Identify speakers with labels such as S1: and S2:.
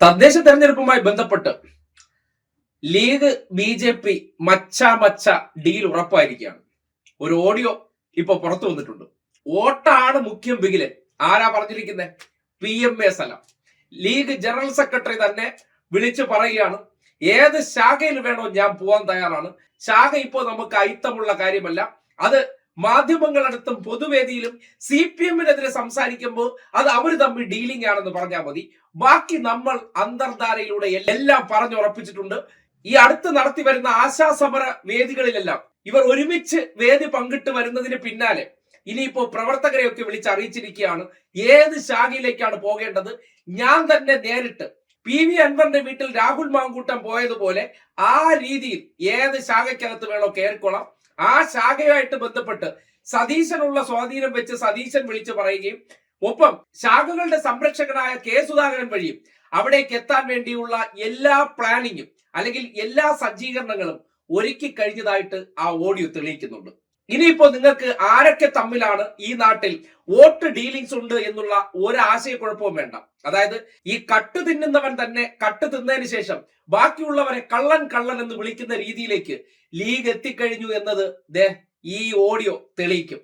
S1: തദ്ദേശ തെരഞ്ഞെടുപ്പുമായി ബന്ധപ്പെട്ട് ലീഗ് ബി.ജെ.പി മച്ച ഡീൽ ഉറപ്പായിരിക്കുകയാണ്. ഒരു ഓഡിയോ ഇപ്പൊ പുറത്തു വന്നിട്ടുണ്ട്. വോട്ടാണ് മുഖ്യം ബിഗില്. ആരാ പറഞ്ഞിരിക്കുന്നത്? PMA സലാം. ലീഗ് ജനറൽ സെക്രട്ടറി തന്നെ വിളിച്ചു പറയുകയാണ്, ഏത് ശാഖയിൽ വേണോ ഞാൻ പോവാൻ തയ്യാറാണ്. ശാഖ ഇപ്പോൾ നമുക്ക് അയിത്തമുള്ള കാര്യമല്ല. അത് മാധ്യമങ്ങളടുത്തും പൊതുവേദിയിലും CPM-നെതിരെ സംസാരിക്കുമ്പോൾ അത് അവർ തമ്മിൽ ഡീലിംഗ് ആണെന്ന് പറഞ്ഞാൽ മതി. ബാക്കി നമ്മൾ അന്തർധാരയിലൂടെ എല്ലാം പറഞ്ഞുറപ്പിച്ചിട്ടുണ്ട്. ഈ അടുത്ത് നടത്തി വരുന്ന ആശാസമര വേദികളിലെല്ലാം ഇവർ ഒരുമിച്ച് വേദി പങ്കിട്ട് വരുന്നതിന് പിന്നാലെ ഇനിയിപ്പോ പ്രവർത്തകരെയൊക്കെ വിളിച്ച് അറിയിച്ചിരിക്കുകയാണ് ഏത് ശാഖയിലേക്കാണ് പോകേണ്ടത്. ഞാൻ തന്നെ നേരിട്ട് PV അൻവറിന്റെ വീട്ടിൽ രാഹുൽ മാങ്കൂട്ടം പോയതുപോലെ ആ രീതിയിൽ ഏത് ശാഖയ്ക്കകത്ത് വേണോ കയറിക്കൊള്ളാം. ആ ശാഖയുമായിട്ട് ബന്ധപ്പെട്ട് സതീശനുള്ള സ്വാധീനം വെച്ച് സതീശൻ വിളിച്ചു പറയുകയും ഒപ്പം ശാഖകളുടെ സംരക്ഷകനായ K. സുധാകരൻ വഴിയും അവിടേക്ക് എത്താൻ വേണ്ടിയുള്ള എല്ലാ പ്ലാനിങ്ങും അല്ലെങ്കിൽ എല്ലാ സജ്ജീകരണങ്ങളും ഒരുക്കി കഴിഞ്ഞതായിട്ട് ആ ഓഡിയോ തെളിയിക്കുന്നുണ്ട്. ഇനിയിപ്പോ നിങ്ങൾക്ക് ആരൊക്കെ തമ്മിലാണ് ഈ നാട്ടിൽ വോട്ട് ഡീലിങ്സ് ഉണ്ട് എന്നുള്ള ഒരു ആശയക്കുഴപ്പവും വേണ്ട. അതായത് ഈ കട്ട് തിന്നുന്നവൻ തന്നെ കട്ട് തിന്നതിന് ശേഷം ബാക്കിയുള്ളവരെ കള്ളൻ എന്ന് വിളിക്കുന്ന രീതിയിലേക്ക് ലീഗ് എത്തിക്കഴിഞ്ഞു എന്നത് ഈ ഓഡിയോ തെളിയിക്കും.